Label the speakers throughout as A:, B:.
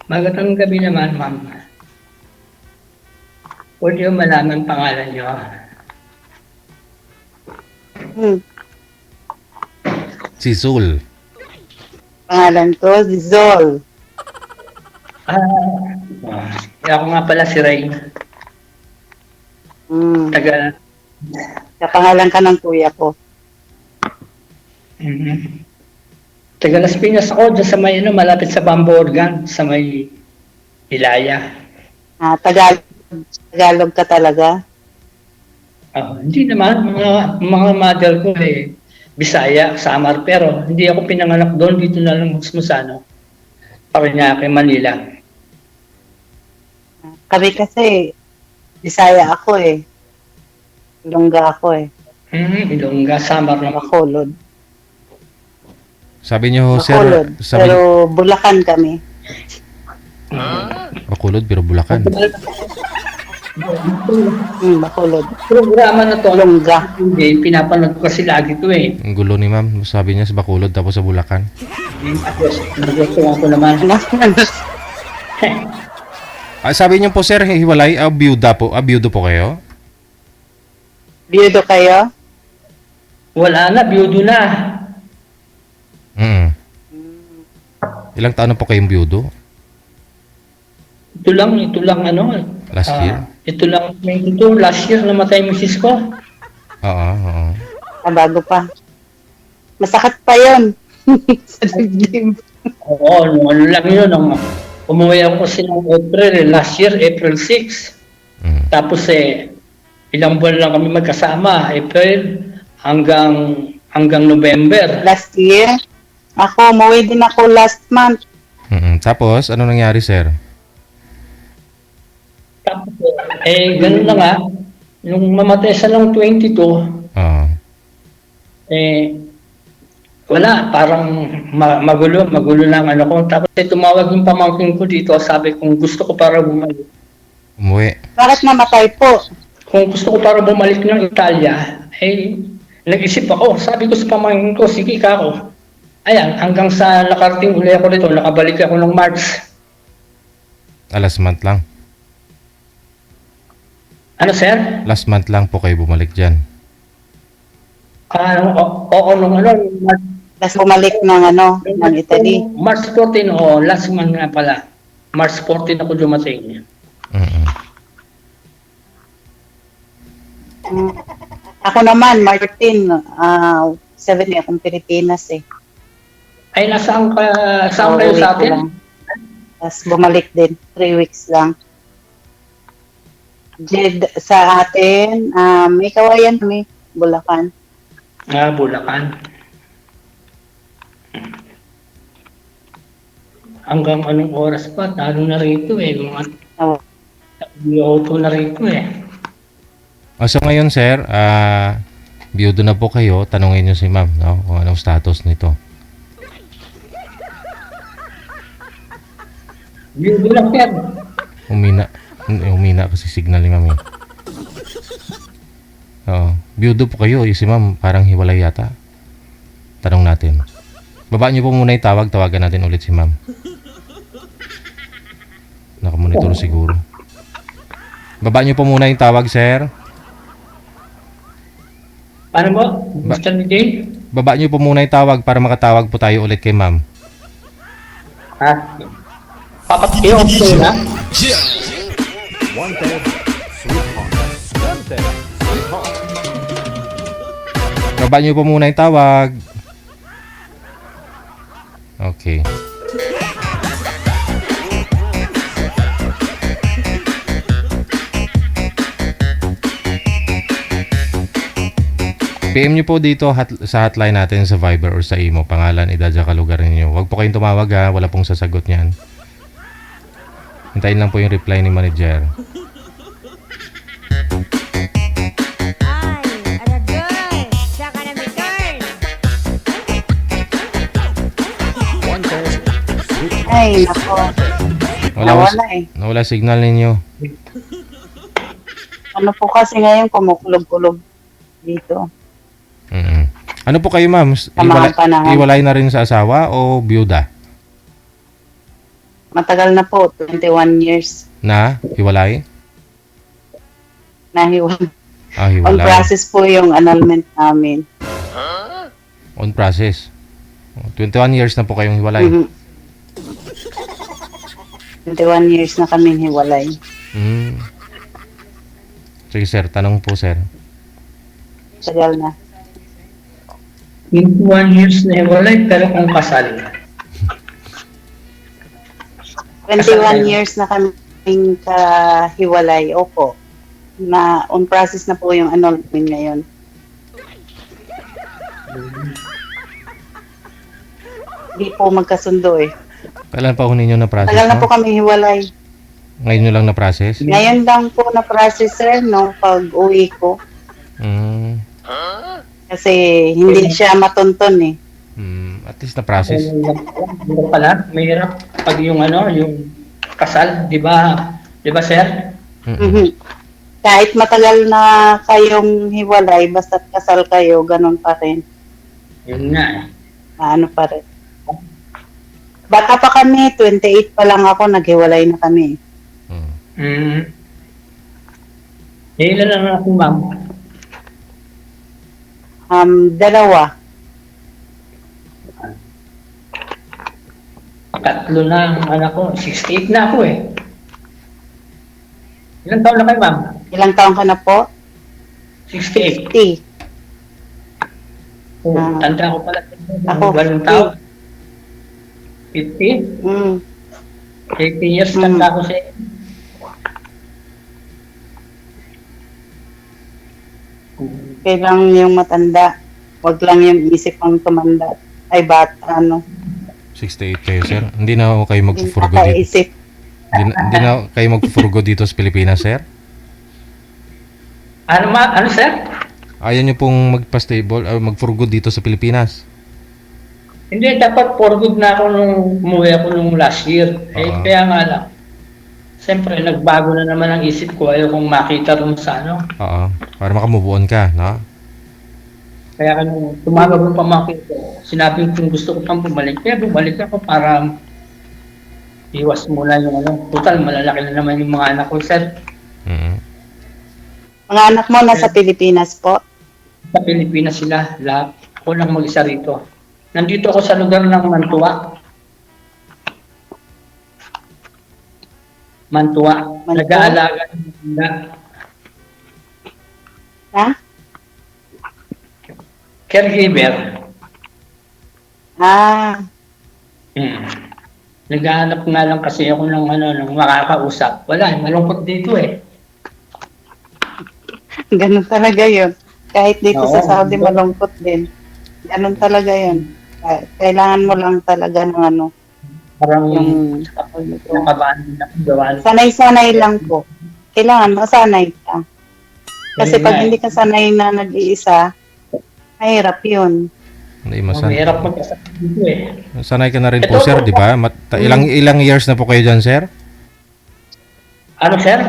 A: Magandang gabi naman, ma'am. Pwede yung malaman pangalan niyo?
B: Hmm.
C: Si Zul.
B: Pangalan ko, Zol.
A: Ako nga pala si Ray.
B: Hmm.
A: Taga,
B: Kapangalan ka ng kuya ko.
A: taga Las Piñas ako, dyan sa may, malapit sa Bambo Organ, sa may Ilaya.
B: Tagalog ka talaga?
A: Hindi naman, mga mother ko Bisaya, Samar, pero hindi ako pinanganak doon, dito na lang mismo sa Parañaque, Manila.
B: Kami kasi, Bisaya ako eh. Ilongga ako eh.
A: Ilongga, Samar naman.
B: Bacolod.
C: Sabi niyo,
B: Bacolod.
C: sir,
B: Pero Bulacan kami.
C: Bacolod pero Bulacan.
B: Bacolod.
A: Programa na to,
B: Ilongga.
A: hindi, pinapanood ko kasi lagi to eh.
C: Ang gulo ni ma'am. Sabi niya sa Bacolod tapos sa Bulacan.
A: Nagustuhan ko naman.
C: Sabi niyo po, sir, hiwalay. Byuda po. Byudo po kayo?
B: Biyudo kayo?
A: Wala na, biyudo na.
C: Ilang taon na po kayong byudo?
A: Ito lang
C: Last year?
A: Ito lang, last year namatay misis ko.
C: Oo.
B: Bago pa. Masakit pa yun. Sa dibdib.
A: Oo, lang yun. Umuwi ako kasi ng April, last year, April 6. Tapos ilang buwan lang kami magkasama, April hanggang November.
B: Last year? Ako, umuwi din ako last month.
C: Tapos, ano nangyari, sir?
A: Tapos, ganun na nga. Nung mamatay siya ng 22, wala, parang magulo lang ko. Tapos tumawag yung pamangkin ko dito, sabi kong gusto ko para bumalik.
C: Umuwi.
B: Bakit namatay po?
A: Kung gusto ko para bumalik ng Italia, nag-isip ako. Sabi ko sa pamangkin ko, sige ka ako. Ayan, hanggang sa nakarating uli ako dito, nakabalik ako ng March.
C: Last month lang.
A: Ano, sir?
C: Last month lang po kayo bumalik dyan.
A: Oo, March.
B: Tapos bumalik ng Italy.
A: March 14, last month nga pala. March 14 ako dumating.
B: Ako naman, Martin, 7 akong Pilipinas eh.
A: Ay, saan kayo sa atin?
B: Tapos bumalik din, 3 weeks lang. Sa atin, may kawayan kami, Bulacan.
A: Bulacan. Hanggang anong oras pa? Talo na rito mga auto na rito
C: So ngayon, sir, byudo na po kayo. Tanungin niyo si ma'am, no? Kung anong status nito.
A: Byudo lang, sir.
C: Humina kasi signal ni ma'am. Byudo po kayo. Si ma'am parang hiwalay yata. Tanong natin. Baba niyo po muna yung tawag. Tawagan natin ulit si ma'am. Nakamonitor siguro. Baba niyo po muna yung tawag, sir.
A: Paano mo? Gusto niyo
C: Baba niyo po muna yung tawag para makatawag po tayo ulit kay ma'am.
A: Papatiyok ko na?
C: Baba niyo po muna yung tawag. Okay. PM niyo po dito sa hotline natin sa Viber or sa Imo. Pangalan, edad, saka lugar ninyo. Huwag po kayong tumawag ha. Wala pong sasagot niyan. Hintayin lang po yung reply ni manager.
B: Ay, nako.
C: Nawala signal ninyo.
B: Ano po kasi ngayon, kumukulog-kulog dito.
C: Ano po kayo, ma'am? Iwalay na rin sa asawa o byuda?
B: Matagal na po, 21 years
C: Na hiwalay?
B: na hiwalay.
C: Ah,
B: On
C: hiwalay.
B: process po yung annulment namin.
C: On process. 21 years na po kayong hiwalay.
B: Mhm. 21 years na kaming hiwalay.
C: Mm. Sige sir, tanong po sir.
B: Tagal na.
A: 21 years na hiwalay, pero kung kasal.
B: 21 years na kaming kahiwalay. Opo. Na on process na po yung annulment ngayon. Hindi po magkasundo eh.
C: Kailan pa ho ninyo na-process,
B: Tagal na po
C: no?
B: kami hiwalay.
C: Ngayon nyo lang na-process?
B: Ngayon lang po na process sir nung pag-uwi ko.
C: Mm.
B: Kasi hindi siya matunton eh.
C: At least na-process.
A: Mahirap pala, mahirap pag yung yung kasal, di ba? Di ba, sir?
B: Mhm. Kahit matagal na kayong hiwalay, basta't kasal kayo, ganun pa rin.
A: Yun nga eh.
B: Ano pa rin. Bata pa kami, 28 pa lang ako, naghiwalay na kami.
A: Mm. Ilan lang ako, ma'am?
B: 2.
A: Tatlo na ang anak ko. 68 na ako eh. Ilang taon na kayo, ma'am?
B: Ilang taon ka na po?
A: 68.
B: 50.
A: Oh,
B: Ah.
A: tanda ko pala.
B: Ako,
A: Walang taon. 50?
B: Mm.
A: 80 years tanda ko sa
B: Kailang yung matanda. Wag lang yung isip ang tumanda. Ay, bata,
C: 68 kayo, sir. Hindi na ako kayo
B: Yung
C: magfurgo dito.
B: kakaisip.
C: Hindi na kayo magfurgo dito sa Pilipinas, sir?
A: Ano, sir?
C: Ayaw nyo pong magpa-stable, magfurgo dito sa Pilipinas?
A: Hindi, dapat for good na ako nung umuwi ako nung last year. Eh,
C: Oo.
A: kaya nga lang. Siyempre, nagbago na naman ang isip ko. Ayaw kong makita rin sa
C: Oo. Para makamove on ka, no?
A: Kaya nung tumawag ng pamangkin ko, sinabi ko kung gusto ko pang bumalik. Kaya bumalik ako para iwas muna yung total, malalaki na naman yung mga anak ko, sir.
C: Mm.
B: Mga anak mo nasa Pilipinas po?
A: Sa Pilipinas sila, lahat. Ako lang mag-isa rito. Nandito ako sa lugar ng Mantua. Mantua.
B: Mantua?
A: Nag-aalaga ng banda.
B: Ha?
A: Caregiver.
B: Ah,
A: Naghahanap nga lang kasi ako ng ng makakausap. Wala, malungkot dito eh.
B: ganun talaga yun. Kahit dito
A: Oo.
B: sa Saudi, malungkot din. Ganun talaga yun. Kailangan mo lang talaga ng
A: Parang
B: yung
A: nakabahan din ako gawa.
B: sanay-sanay lang po. Kailangan masanay ka. Kasi
A: Ayun
B: pag
A: nga
B: hindi ka sanay na nag-iisa, mahirap yun.
C: Hindi
A: Mahirap magkasama dito eh.
C: Sanay ka na rin po,
A: Ito
C: sir,
A: po.
C: di ba? Ilang years na po kayo dyan, sir?
A: Ano, sir?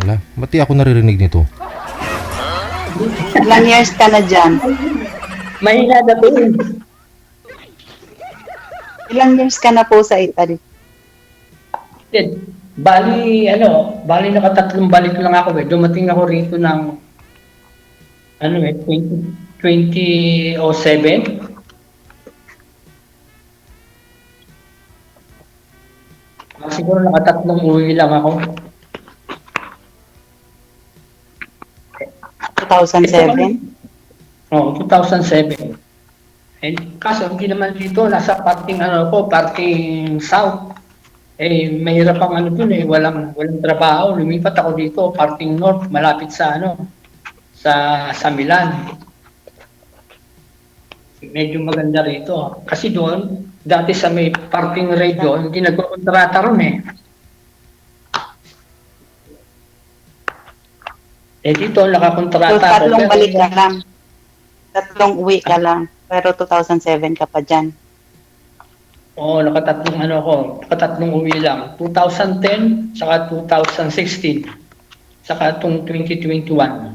C: Wala. Ba't di ako naririnig nito?
B: Ilang years ka na dyan?
A: Mahina na po yun.
B: Ilang years ka na po sa Italy?
A: Bali nakatatlong balik lang ako eh. Dumating ako rito ng 2007. Siguro nakatatlong uwi lang ako.
B: 2007?
A: Oo, 2007. And kaso hindi naman dito, nasa parting parting south. Eh, mahirap ang dun eh, walang trabaho. Lumipat ako dito, parting north, malapit sa sa Milan. Medyo maganda rito. Kasi doon, dati sa may parting radio, hindi nagkokontrata ron eh. Eh dito,
B: So,
A: nakakontrata ako.
B: tatlong
A: Pero-
B: balik ka lang. Tatlong uwi ka lang. Pero 2007 ka pa dyan.
A: Oo, nakatatlong uwi lang. 2010, saka 2016, saka itong 2021.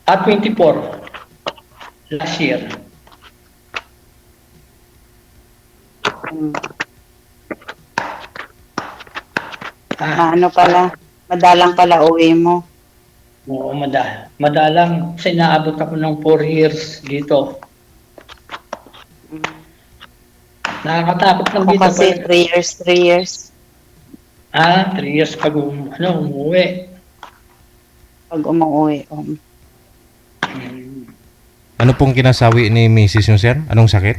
A: At 24, last year.
B: Hmm. Ano pala, madalang pala uwi mo.
A: Oo, madalang. Kasi naabot ako ng 4 years dito. Nakakatakot lang
B: Ako
A: dito.
B: kasi 3 years.
A: 3 years pag umuwi.
B: Pag umuwi.
C: Ano pong kinasawi ni Mrs. nyo, sir? Anong sakit?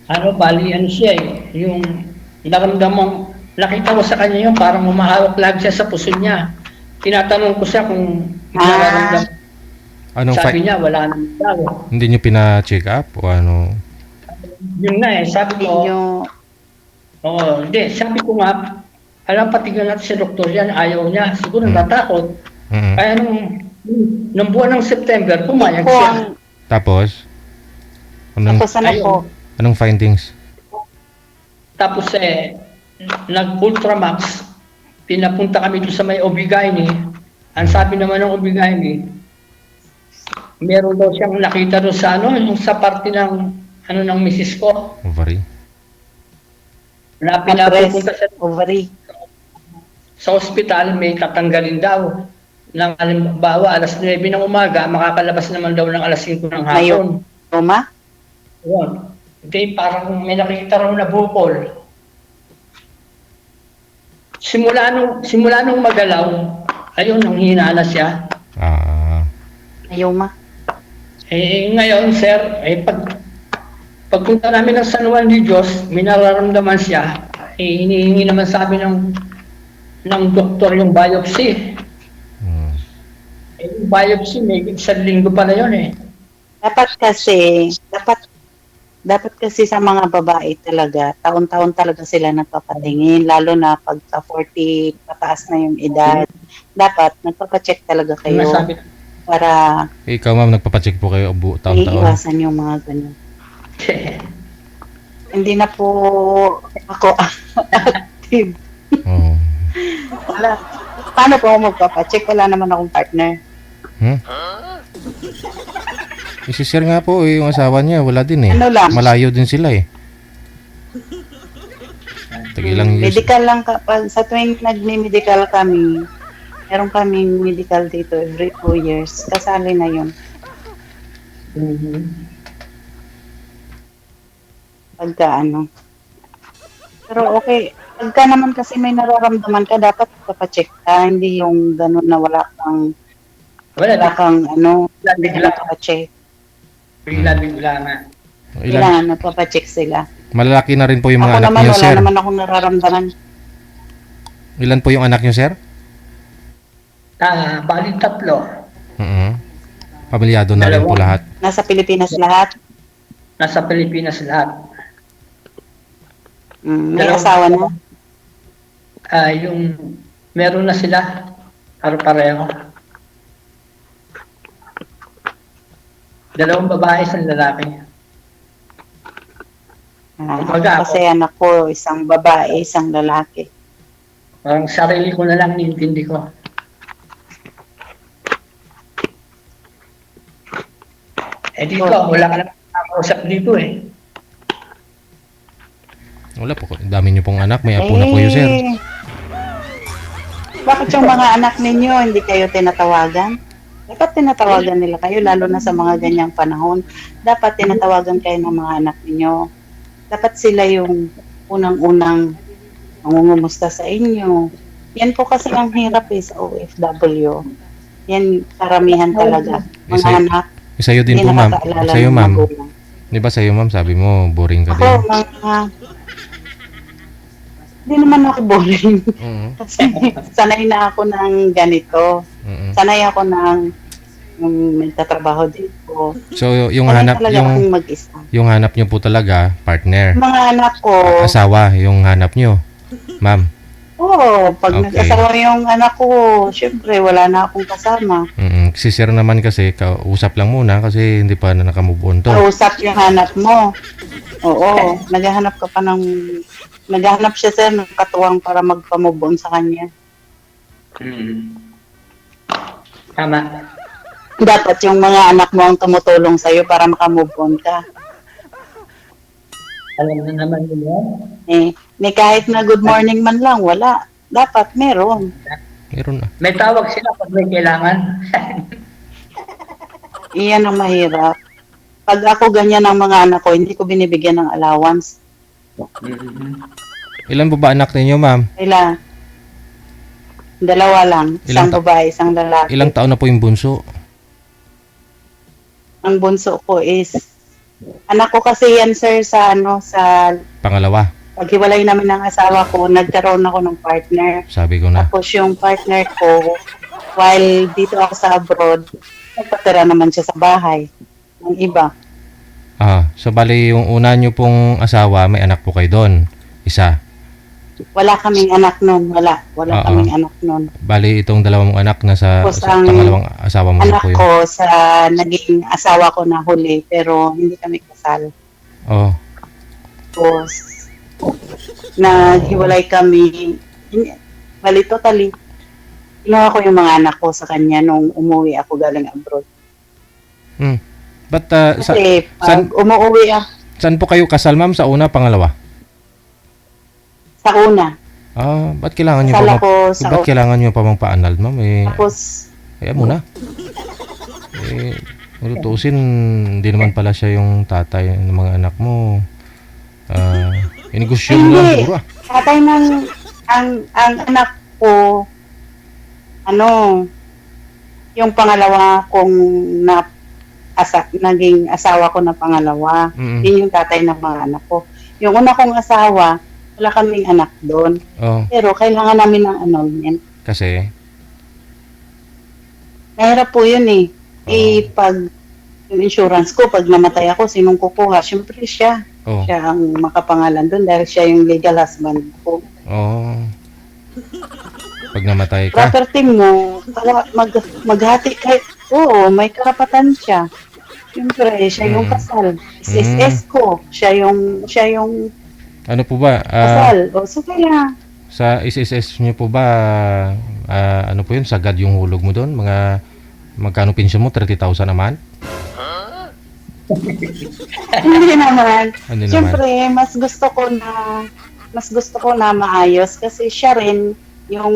A: Bali, siya eh. Yung naramdaman, nakita ko sa kanya yung parang humahawak lagi siya sa puso niya. Tinatanong ko siya kung nararamdaman. Sabi niya, wala naman daw.
C: Hindi nyo pina-check up o ano?
A: Yun nga eh, sabi ko, sabi ko nga, alam patigyan natin si doktor yan, ayaw niya, siguro natatakot. Kaya nung buwan ng September, pumayag siya.
C: Tapos? Anong findings?
A: Tapos nag-Ultramax, pinapunta kami doon sa may Obigaini. Ang sabi naman ng Obigaini, meron daw siyang nakita doon sa yung sa parte ng ng misis ko.
C: Ovary.
A: Na pinapunta siya
B: ovary.
A: Sa ospital, may tatanggalin daw. Nang halimbawa, alas 9 ng umaga, makakalabas naman daw ng alas 5 ng hapon.
B: Roma?
A: Yun. Hindi, parang may nakita raw na bukol. Simula nung magalaw, ayun, nang hina na siya.
B: Ayoma.
A: Ngayon, sir, pagpunta namin ng San Juan de Dios, may nararamdaman siya. Hinihingi naman sa amin ng doktor yung biopsy. Yung biopsy, may 1 linggo pa na yun eh.
B: Dapat kasi sa mga babae talaga, taon-taon talaga sila nagpapatingin, lalo na pag sa 40 pataas na yung edad. Dapat nagpapacheck talaga kayo para
C: Ikaw, ma'am, nagpapacheck po kayo taon-taon?
B: iiwasan yung mga ganyan. Hindi na po ako active. Wala. Paano po ako magpapacheck? Wala naman akong partner.
C: Isishare nga po yung asawa niya. Wala din eh.
B: Ano lang?
C: Malayo din sila eh. Tagilang years.
B: Medical lang kapag sa tuwing nagme-medical kami, meron kaming medical dito every 2 years. Kasali na yun. Pagka Pero okay. Pagka naman kasi may nararamdaman ka, dapat papacheck ka. Hindi yung gano'n na wala kang hindi ka papacheck.
A: Bigla na.
B: Kailangan nagpapacheck sila.
C: Malalaki na rin po yung mga anak niyo, sir.
B: Wala naman akong nararamdaman.
C: Ilan po yung anak niyo, sir?
A: Bali 3.
C: Pamilyado na rin po lahat.
B: Nasa Pilipinas lahat?
A: Nasa Pilipinas lahat.
B: May asawa na?
A: Meron na sila. Pareho. 2 babae, 1 lalaki.
B: Kasi anak ko, 1 babae, 1 lalaki.
A: Parang sarili ko na lang nintindi ko. Dito, wala ka lang nakakausap dito eh.
C: Wala po. Dami niyo pong anak. May apo na po yun, sir.
B: Bakit yung mga anak ninyo hindi kayo tinatawagan? Dapat tinatawagan nila kayo, lalo na sa mga ganyang panahon. Dapat tinatawagan kayo ng mga anak ninyo. Dapat sila yung unang-unang mangungumusta sa inyo. Yan po kasi ang hirap sa OFW. Yan karamihan talaga. Mga anak.
C: Sa'yo din po, ma'am. Sa'yo, ma'am. Di ba sa'yo, ma'am, sabi mo, boring ka din?
B: Hindi naman ako boring. Kasi sanay na ako ng ganito. Sanay ako ng nagtatrabaho dito.
C: So, yung
B: sanay
C: hanap
B: akong mag-isa.
C: Yung hanap niyo po talaga, partner.
B: Mga anak ko.
C: Asawa, yung hanap niyo. Ma'am.
B: Oo, pag nag-asawa yung anak ko, syempre wala na akong kasama.
C: Si sir naman kasi, kausap lang muna kasi hindi pa na nakamove on to.
B: Kausap yung hanap mo. Oo, naghahanap siya sir ng katuwang para magpa-move on sa kanya.
A: Tama.
B: Dapat yung mga anak mo ang tumutulong sa'yo para makamove on ka.
A: Alam na naman nila.
B: Ni kahit na good morning man lang, wala. Dapat meron.
C: Meron na.
A: May tawag sila pag may kailangan.
B: Iyan ang mahirap. Pag ako ganyan ang mga anak ko, hindi ko binibigyan ng allowance.
C: Ilan po ba anak ninyo, ma'am?
B: Ilan? Dalawa lang.
C: Ilang
B: Isang babae, isang lalaki.
C: Ilang taon na po yung bunso?
B: Ang bunso ko is, anak ko kasi yan, sir, sa
C: Pangalawa,
B: paghiwalay namin ng asawa ko, nagkaroon ako ng partner.
C: sabi ko na.
B: Tapos yung partner ko, while dito ako sa abroad, nagpatira naman siya sa bahay ng iba.
C: So bali yung una nyo pong asawa, may anak po kayo doon. Isa.
B: Wala kaming anak noon. Wala
C: Oo.
B: kaming anak noon.
C: Bali itong dalawang mong anak nasa
B: Tapos
C: sa
B: ang
C: pangalawang asawa mo na
B: Anak
C: po yun.
B: ko sa naging asawa ko na huli, pero hindi kami kasal.
C: Oh.
B: Tapos, naghiwalay kami. Bali, totally, kinuha ko yung mga anak ko sa kanya nung umuwi ako galing abroad.
C: But
B: Kasi pag umuwi ako
C: saan po kayo kasal, ma'am? Sa una, pangalawa?
B: sa una,
C: Ba't kailangan nyo
B: kasal
C: pa
B: ako sa
C: ba't kailangan nyo pa mang pa-anal, ma'am?
B: Tapos,
C: Kaya muna. Tutusin, hindi naman pala siya yung tatay ng mga anak mo. Inegosyo mo lang
B: Hindi.
C: siguro.
B: tatay ng, ang anak ko, yung pangalawa kong naging asawa ko na pangalawa.
C: Mm.
B: Yun yung tatay ng mga anak ko. Yung una kong asawa, wala kaming anak doon.
C: Oh,
B: Pero kailangan namin ng annulment.
C: kasi
B: Mahirap po yun eh. Pag yung insurance ko, pag namatay ako, sinong kukuha? Siyempre siya.
C: oh,
B: Siya ang makapangalan doon dahil siya yung legal husband ko.
C: oh. Pag namatay ka,
B: Property mo, maghati kayo. Oo, may karapatan siya. Siyempre, siya yung kasal. SSS ko, siya yung
C: ano po ba?
B: kasal. O, so kaya,
C: Sa SSS nyo po ba, ano po yun, sagad yung hulog mo doon? Magkano pensyon mo? 30,000 naman?
B: hindi naman.
C: Hindi naman.
B: Siyempre, mas gusto ko na maayos kasi siya rin yung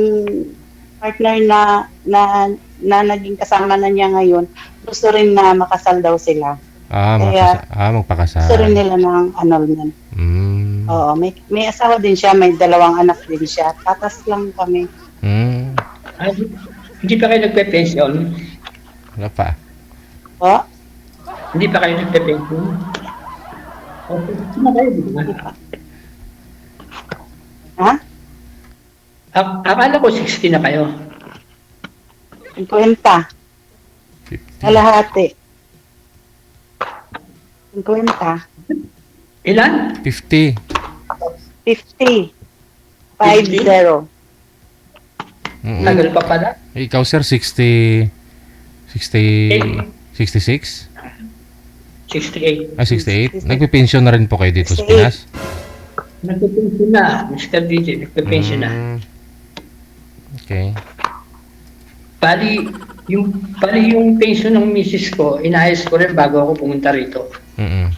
B: partner na naging kasama na niya ngayon, gusto rin na makasal daw sila.
C: Magpakasal.
B: Gusto rin nila ng annulment. Oo, may asawa din siya, may dalawang anak din siya. Tatas lang kami.
A: Ay, hindi pa kayo nagpe-pension?
C: Wala pa.
B: O,
A: Hindi pa kayo nagpe-pension? Okay, na kayo, di ba?
B: ha?
A: Akala ko 60 na kayo.
B: 50.
C: 50.
B: Kalahati. 50.
A: Ilan?
C: 50.
B: 50. 50.
C: Mm-mm.
A: Tagal pa pala.
C: Ikaw, sir, 66?
A: 68.
C: 68? Nagpe-pension na rin po kayo dito sa
B: 68.
C: Pinas?
A: Nagpe-pension na, Mr. DJ, nagpe-pension na.
C: Okay.
A: Bali yung pension ng misis ko, inayos ko rin bago ako pumunta rito.
C: Mm-mm.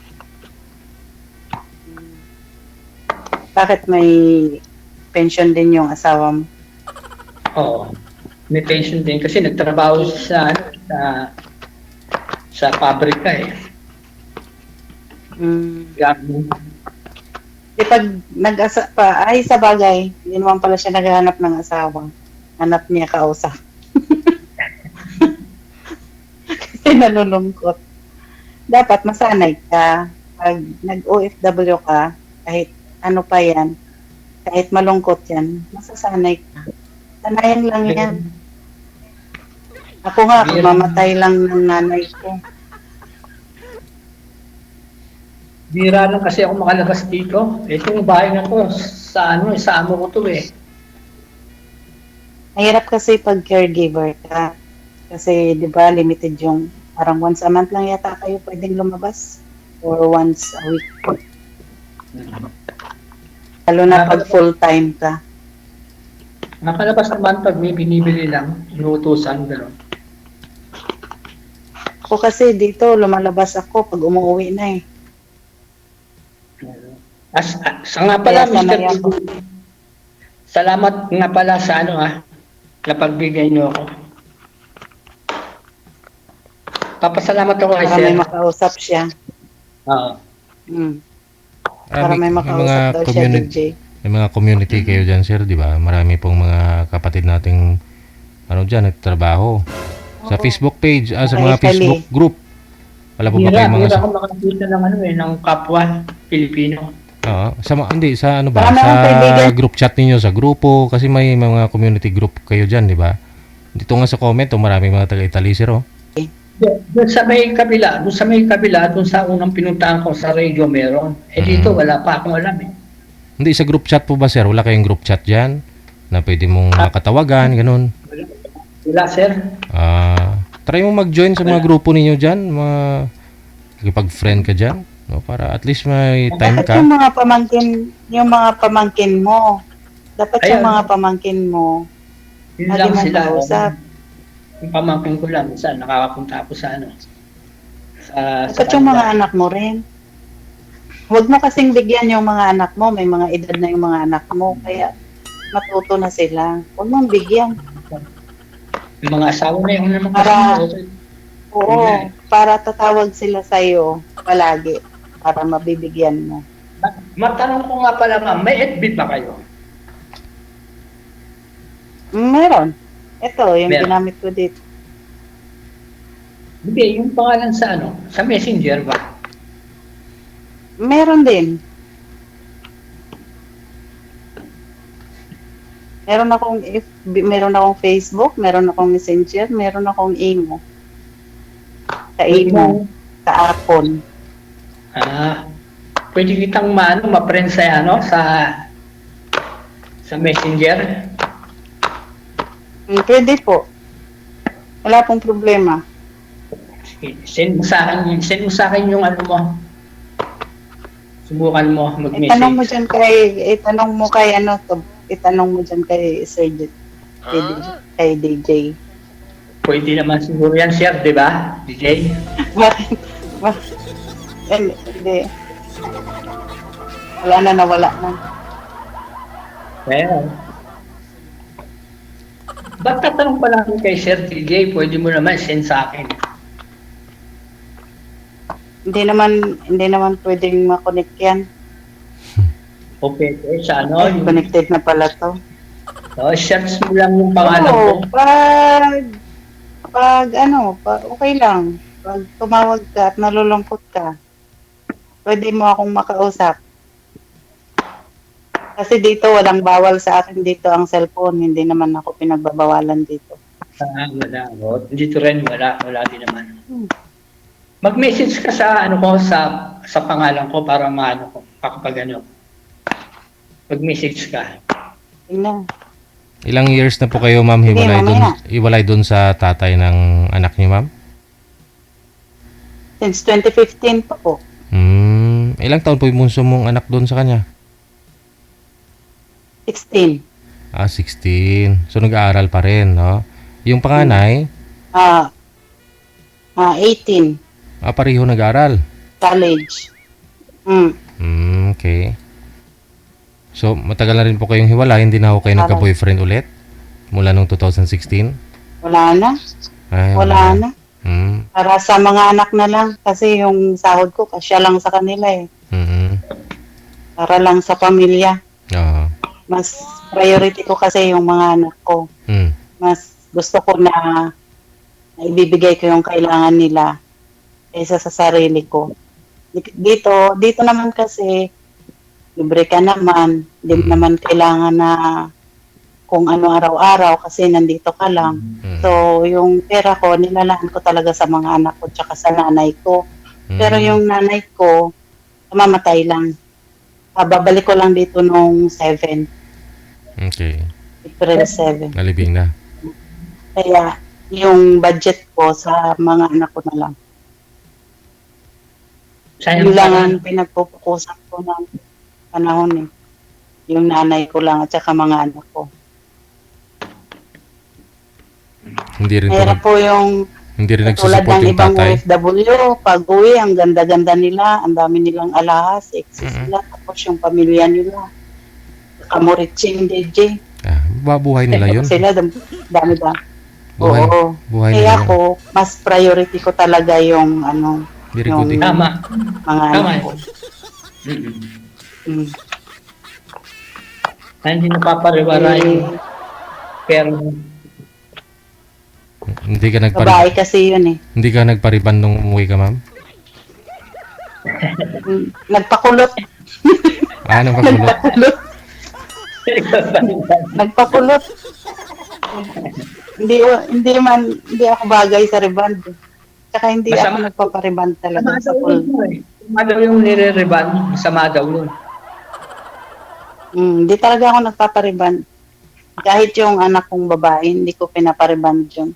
B: Bakit may pension din yung asawa mo?
A: Oo. May pension din kasi nagtrabaho sa pabrika eh. Gamit.
B: Di pag sa bagay, hindi naman pala siya naghahanap ng asawa. Hanap niya kausap. Kasi nalulungkot. Dapat masanay ka. Pag nag-OFW ka, kahit ano pa yan, kahit malungkot yan, masasanay ka. Sanayan lang yan. Ako nga, kung mamatay lang ng nanay ko.
A: Bira lang kasi ako makalabas dito. Itong bahay na to, sa amo ko to eh.
B: Mahirap kasi pag caregiver ka. Kasi, di ba, limited yung, parang once a month lang yata kayo pwedeng lumabas. Or once a week. Lalo na pag full-time ka.
A: Nakalabas naman pag may binibili lang, inuutusan, gano'n.
B: Ako kasi dito, lumalabas ako pag umuwi na eh.
A: Sa nga pala,
B: Kaya sanay
A: Mr.
B: ako.
A: Salamat nga pala sa napagbigay niyo ako. Papasalamat ako kay
B: Para
A: Sir.
B: may makausap siya.
A: Oo.
B: Mm. Para may makausap daw siya,
C: community,
B: DJ.
C: may mga community kayo dyan, sir, di ba? Marami pong mga kapatid nating dyan, nagtatrabaho. Sa
B: Oo.
C: Facebook page, sa
B: Sa
C: mga
B: Italy.
C: Facebook group. Wala po ba
A: Hira,
C: kayong mga...
A: hira ako makakita ng ng kapwa Pilipino.
C: Oo. Hindi, sa ano ba?
B: Marami akong
C: Sa
B: kaibigan.
C: group chat ninyo, sa grupo. Kasi may mga community group kayo dyan, di ba? Dito nga sa comment, maraming mga taga-Italy, sir, oh.
A: Doon sa may kabila, doon sa unang pinuntahan ko sa radio meron. Dito wala pa akong alam eh.
C: Hindi, sa group chat po ba, sir? Wala kayong group chat dyan? Na pwede mong makatawagan, ganun.
A: Wala, sir.
C: Try mo mag-join sa mga grupo ninyo dyan. Nakipag-friend ka dyan. No? Para at least may time
B: Dapat
C: ka.
B: yung mga pamangkin mo. Dapat yung
A: Ayun.
B: mga pamangkin mo.
A: Yun
B: Lagi
A: lang
B: mong
A: sila.
B: kausap.
A: Yung pamangkin ko lang, minsan nakakapunta ako sa
B: Dapat yung mga anak mo rin. Huwag mo kasing bigyan yung mga anak mo. May mga edad na yung mga anak mo. Kaya matuto na sila. Huwag mong bigyan.
A: Yung mga asawa na yung naman
B: Para-
A: okay.
B: Oo. Para tatawag sila sa'yo palagi. Para mabibigyan mo.
A: Matanong ko nga pala, ma'am, may FB ba kayo?
B: Meron. Ito, yung
A: Meron.
B: ginamit ko dito.
A: Hindi, yung pangalan sa sa Messenger ba?
B: Meron din. Meron akong Facebook, meron akong Messenger, meron akong Imo. Sa Imo, sa Apple.
A: Pwede kitang ma-friend sa sa Messenger.
B: Pwede po. Wala pong problema.
A: Send mo sa akin yung mo. Subukan mo mag-message.
B: Itanong mo kay Sir kay DJ.
A: Pwede naman siguro yan, sir, di ba? DJ?
B: Bakit? Hindi. Nawala na.
A: Well, ba't tatanong pa lang kay Sir DJ, pwede mo naman send sa akin.
B: Hindi naman pwedeng ma-connect yan.
A: Okay, sa yung
B: Connected na pala to.
A: search mo lang yung pangalan ko.
B: Oo, okay lang. Pag tumawag ka at nalulungkot ka, pwede mo akong makausap. Kasi dito, walang bawal sa akin dito ang cellphone. Hindi naman ako pinagbabawalan dito.
A: Wala. Dito rin, wala din naman. Mag-message ka sa sa pangalan ko para ko, kapag mag-message ka.
B: Tingnan.
C: Ilang years na po kayo, ma'am, hiwalay dun sa tatay ng anak niyo, ma'am?
B: Since 2015 pa po.
C: Ilang taon po yung bunso mong anak dun sa kanya?
B: 16.
C: 16. So, nag-aaral pa rin, no? Yung panganay,
B: 18.
C: pareho nag-aaral.
B: College.
C: Okay. So, matagal na rin po kayong hiwalay, hindi na ako kayo nagka-boyfriend ulit? Mula nung 2016?
B: Wala na.
C: Ay,
B: Wala na.
C: Mm.
B: Para sa mga anak na lang. Kasi yung sahod ko, kasya lang sa kanila eh. Para lang sa pamilya.
C: Oo.
B: Mas priority ko kasi yung mga anak ko. Mas gusto ko na ibibigay ko yung kailangan nila kaysa sa sarili ko. Dito naman kasi libre ka naman, hindi naman kailangan na kung ano araw-araw kasi nandito ka lang. So, yung pera ko, nilalaan ko talaga sa mga anak ko tsaka sa nanay ko. Pero yung nanay ko, mamatay lang. Babalik ko lang dito nung 7.
C: Okay.
B: April 7.
C: Nalibing na.
B: Kaya, yung budget ko sa mga anak ko na lang. Yun lang ang pinagpupukusan ko ng panahon eh. Yung nanay ko lang at saka mga anak ko.
C: Hindi rin
B: Mahirap po yung
C: Hindi rin
B: Tulad
C: nagsusupport
B: ng
C: yung
B: ibang
C: tatay.
B: OFW, pag uwi, ang ganda-ganda nila, ang dami nilang alahas, sexy sila, tapos yung pamilya nila. Kamuritsing DJ.
C: Ah, buhay nila yun.
B: Tapos sila, dami ba?
C: Buhay,
B: Oo.
C: buhay
B: Kaya
C: nila yun.
B: ako, mas priority ko talaga yung ano,
C: Very good eh.
A: Tama.
B: mga
A: Tama
B: anak
A: yun.
B: ko. Mm.
A: Hindi napapariwara yung pero
C: Hindi ka
B: Babae kasi yun eh.
C: hindi ka nagpariban nung umuwi ka, ma'am?
B: Nagpakulot.
C: Ah, nang pagkulot.
B: Nagpakulot. Nagpakulot. Hindi ako bagay sa reband. Tsaka hindi
A: Masama.
B: ako nagpapariband talaga
A: Masama
B: sa
A: daw
B: full.
A: yun eh. Masama daw yung nire-reban. Masama daw yun.
B: Hindi talaga ako nagpapariband. Kahit yung anak kong babae, hindi ko pinapariband yun.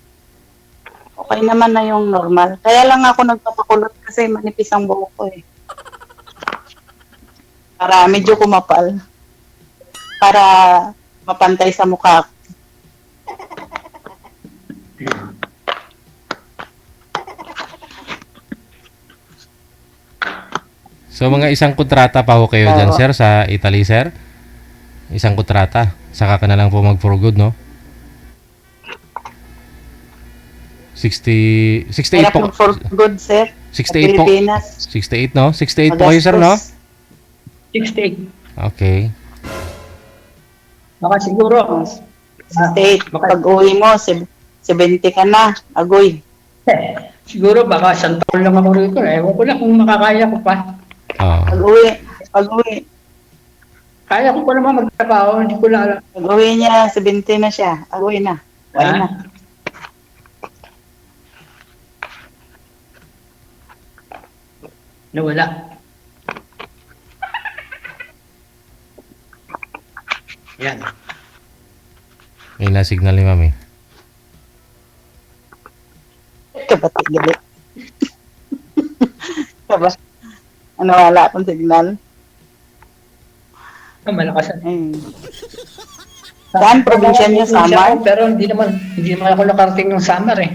B: Okay naman na yung normal. Kaya lang ako nagpapakulot kasi manipis ang buhok ko eh. Para medyo kumapal. Para mapantay sa mukha.
C: So mga isang kontrata pa ho kayo dyan,
B: Oo.
C: sir, sa Italy, sir? Isang kontrata. Saka ka na lang po mag-for good, no? 68
B: Hirap
C: po.
B: mag for good, sir.
C: 68 po.
B: Pilipinas.
C: 68, no? 68 po kayo, sir, no?
B: Magastos.
A: 68.
C: Okay.
A: Baka siguro.
B: 68.
A: Baka-
B: Pag uwi mo, 70 ka na. Agoy.
A: Siguro baka isang taon lang ako rito. Ewan ko lang kung makakaya ko pa.
C: Oo.
B: Pag uwi.
A: Kaya ko pa naman magtrabaho. Hindi ko lang alam.
B: Pag uwi niya, 70 na siya. Agoy na. Why
A: Ha?
B: na?
A: Nawala. Yan.
C: May na-signal ni mami.
B: Kabatik gali. Kaba. Ano, wala akong signal.
A: Malakas.
B: Saan probinsya niyo, Samar?
A: Pero hindi naman ako nakarating ng Samar eh.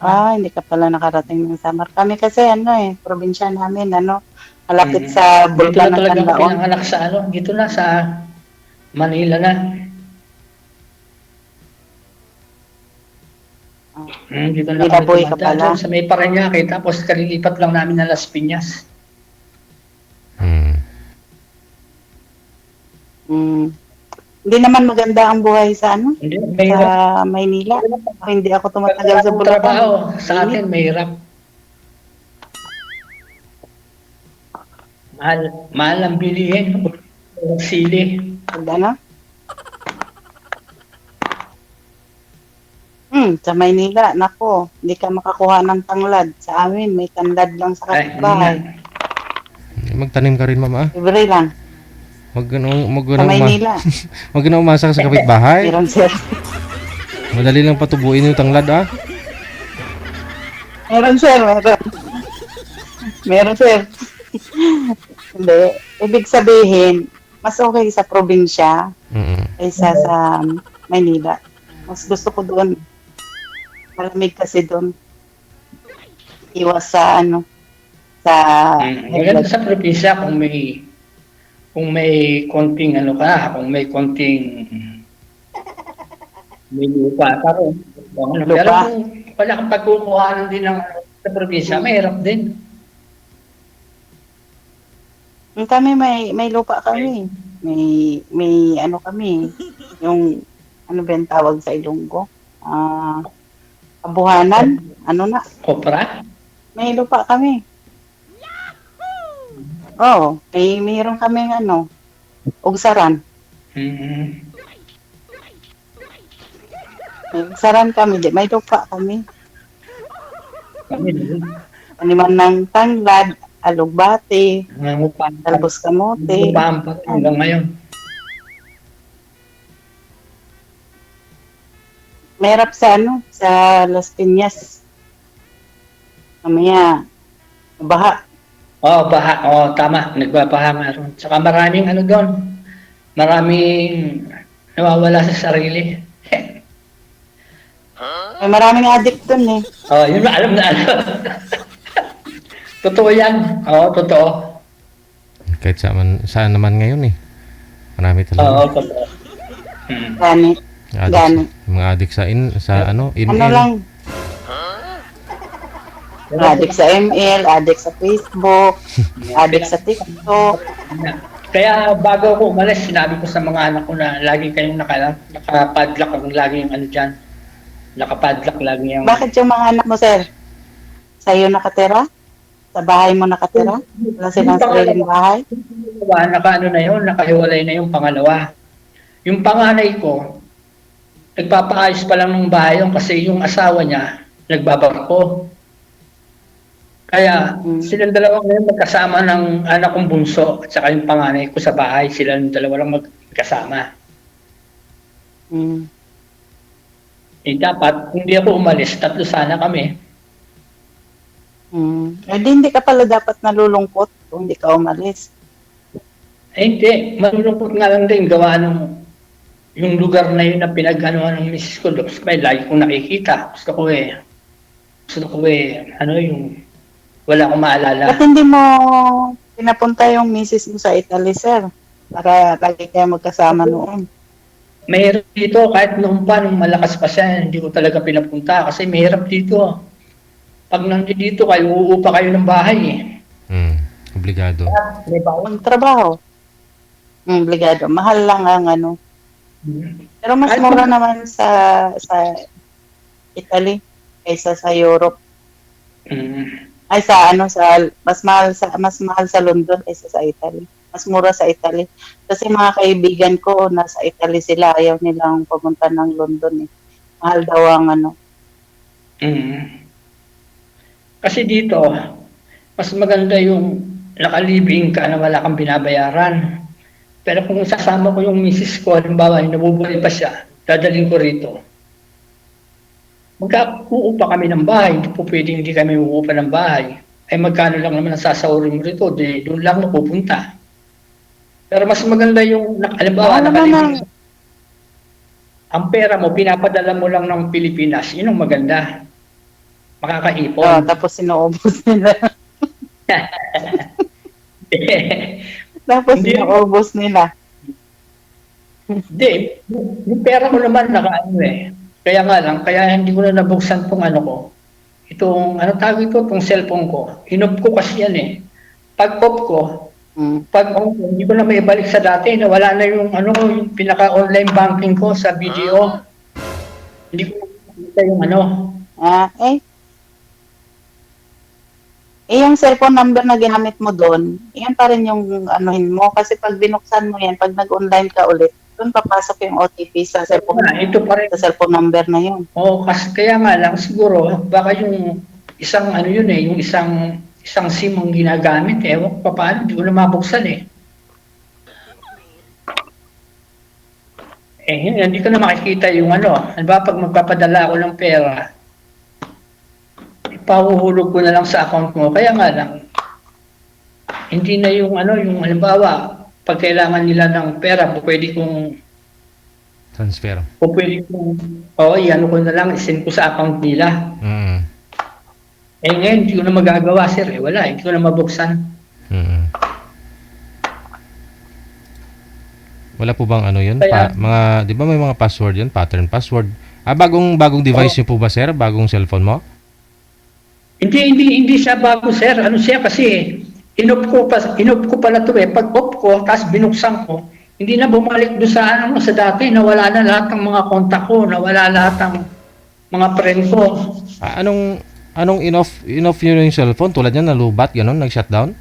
B: Hindi ka pala nakarating ng Samar. Kami kasi, probinsya namin, malapit sa
A: Dito
B: Bulkan
A: na
B: ng
A: talaga ako
B: Canlaon.
A: pinanganak sa dito na sa Manila na. Dito na
B: Ilaboy
A: kami
B: ka pala.
A: tumanda. Sa may Parañaque, tapos kalilipat lang namin na Las Piñas.
B: Hindi naman maganda ang buhay sa
A: Hindi, mahirap.
B: sa Maynila. Hindi ako tumatagal sa
A: Ang trabaho
B: Bulacan.
A: sa atin, mahirap. Mahal ang bilihin. Sili.
B: Ano? Sa Maynila, nako, hindi ka makakuha ng tanglad. Sa amin, may tanglad lang sa
A: Ay,
B: kapitbahay.
C: Magtanim ka rin, mama.
B: Libre lang.
C: Wag
B: Sa Maynila.
C: na umasa ka sa kapitbahay.
B: Meron, sir.
C: Madali lang patubuin yung tanglad, ah.
B: Meron, sir. Meron. Meron, sir. Hindi. Ibig sabihin, mas okay sa probinsya kaysa sa Maynila. Mas gusto ko doon. Malamig kasi doon. Iwas sa sa
A: Maganda sa probinsya kung may konting kung may konting may lupa ka rin. Pero
B: Lupa.
A: kung wala kang pagkukuhanan din sa probinsya, mahirap din.
B: Kami may lupa kami. May kami. Yung ano ba yung tawag sa Ilonggo? Kabuhanan?
A: Kopra?
B: May lupa kami. Oo, mayroon kaming ugsaran.
A: Mm-hmm.
B: May ugsaran kami, may lupa kami.
A: Kami din.
B: Animan ng tanglad, alugbate,
A: Nangungupahan
B: talbos kamote.
A: pa hanggang ngayon.
B: Merap sa sa Las Piñas. Mamaya, baha.
A: Baha. Tama. Nagbabaha nga ron. Saka maraming doon. Maraming nawawala sa sarili.
B: May maraming addict dun eh.
A: Oh, yun na, alam na alam. Totoo yan. Oo, totoo.
C: Kahit saan naman ngayon eh. Marami
A: Oo,
C: talaga.
A: totoo.
B: Gani. Gani.
C: Mga addict sa
B: Ano
C: email.
B: lang, addict sa ML, addict sa Facebook, addict sa TikTok.
A: Kaya bago ako umalis, sinabi ko sa mga anak ko na lagi kayong nakapadlock ang lagi yung ano dyan. Nakapadlock lagi yung...
B: Bakit yung mga anak mo, sir? Sa'yo nakatira? Sa bahay mo nakatira? Wala silang sariling bahay?
A: Nakaano na yun, nakahiwalay na yung pangalawa. Yung panganay ko, nagpapaayos pa lang ng bahay yun kasi yung asawa niya, nagbabarko. Kaya silang dalawa ngayon magkasama ng anak kong bunso at saka yung panganay ko sa bahay. Silang dalawa lang magkasama.
B: Mm.
A: Eh dapat, hindi ako umalis, 3 sana kami.
B: Eh, hindi ka pala dapat nalulungkot kung hindi ka umalis.
A: Eh hindi, malulungkot nga lang din gawa ng yung lugar na yun na pinag-anuhan ng misis ko. Gusto ko lagi kong nakikita. Gusto ko ano yung wala akong maalala.
B: Ba't hindi mo pinapunta yung misis mo sa Italy, sir? Para lagi kayo magkasama noon.
A: Mahirap dito, kahit noon pa, nung malakas pa siya, hindi ko talaga pinapunta kasi mahirap dito. Pag nandito kayo, uupa kayo ng bahay eh.
C: Obligado.
A: May
B: Ang trabaho. Obligado. Mahal lang ang ano. Pero mas mura naman sa Italy kaysa sa Europe. Ay sa mas mahal sa London kaysa sa Italy. Mas mura sa Italy. Kasi mga kaibigan ko nasa Italy sila, ayaw nilang pumunta ng London eh. Mahal daw ang ano.
A: Kasi dito, mas maganda yung nakalibing ka na wala kang binabayaran. Pero kung sasama ko yung misis ko, halimbawa, nabubuhay pa siya, dadalhin ko rito. Magkauupa kami ng bahay, hindi po pwedeng hindi kami uupa ng bahay. Ay magkano lang naman ang sasahurin mo rito, di doon lang napupunta. Pero mas maganda yung, halimbawa, nakalibing. Ang pera mo, pinapadala mo lang ng Pilipinas, yun ang maganda. Makakaipon.
B: Tapos sinuubos nila. Tapos sinuubos nila.
A: Hindi, yung pera mo naman nakaano eh. Kaya nga lang, kaya hindi ko na nabuksan tong ano ko. Itong, ano tawag ito, itong cellphone ko. Inop ko kasi yan eh. Pag off ko, hindi ko na may balik sa dati, nawala na yung ano, yung pinaka-online banking ko sa BDO. Hindi ko nakikita yung ano.
B: Yung cellphone number na ginamit mo doon, yan pa rin yung anuhin mo. Kasi pag binuksan mo yan, pag nag-online ka ulit, doon papasok yung OTP sa cellphone,
A: Ito pa rin.
B: sa cellphone number na yun.
A: Oo, kasi kaya nga lang siguro, baka yung isang ano yun eh, yung isang SIM ang ginagamit eh. Ewan ko pa paano, hindi ko na mabuksan eh. Hindi ko na makikita yung ano. Ano ba, pag magpapadala ako ng pera, ipahuhulog ko na lang sa account mo. Kaya nga lang, hindi na yung ano, yung halimbawa, pag kailangan nila ng pera, pwede kong
C: transfer.
A: Pwede kong, ano ko na lang, isend ko sa account nila. Ngayon, hindi ko na magagawa, sir. Wala, hindi ko na mabuksan.
C: Wala po bang ano yun?
A: Kaya,
C: Di ba may mga password yun? Pattern password. Bagong device niyo po ba, sir? Bagong cellphone mo?
A: Hindi siya bago, sir. Ano siya kasi, inop ko pala to eh. Pag off ko, tapos binuksan ko, hindi na bumalik doon sa dati. Nawala na lahat ng mga kontak ko, nawala lahat ng mga friend ko.
C: Anong in-off nyo yung cellphone? Tulad yan, nalubat, gano'n, nag-shutdown?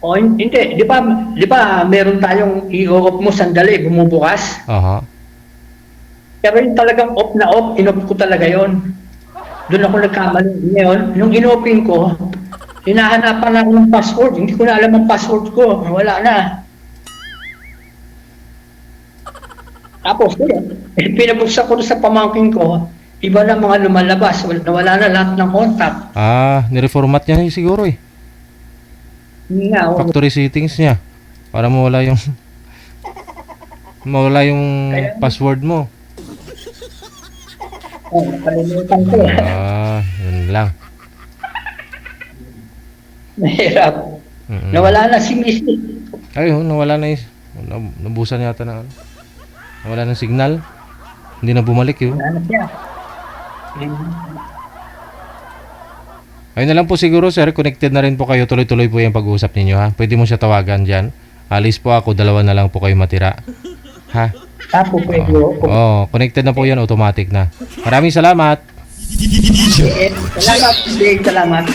A: Hindi. Di ba meron tayong i-off mo sandali, bumubukas? Pero yung talagang off na off, in-off ko talaga yon. Doon ako nagkamali. Ngayon, nung in-open ko, hinahanapan ako ng password. Hindi ko na alam ang password ko. Wala na. Tapos, pinabuksan ko sa pamangkin ko, iba na mga lumalabas. Wala na lahat ng contact.
C: Nireformat niya siguro eh. Factory settings niya. Para mawala yung password mo.
A: Oh, nakalimutan ko.
C: Yun lang.
A: Mahirap.
C: Mm-mm.
A: Nawala na si Missy.
C: Ay, nawala na yung... Nabusan yata na. Nawala ng signal. Hindi na bumalik yun.
A: Wala na siya.
C: Ayun na lang po siguro, sir. Connected na rin po kayo. Tuloy-tuloy po yung pag-uusap ninyo, ha? Pwede mo siya tawagan dyan. Alis po ako. 2 na lang po kayo matira. Ha?
A: Tapo pwede
C: Oo, connected na po yan. Automatic na. Maraming salamat.
A: Salamat. Salamat.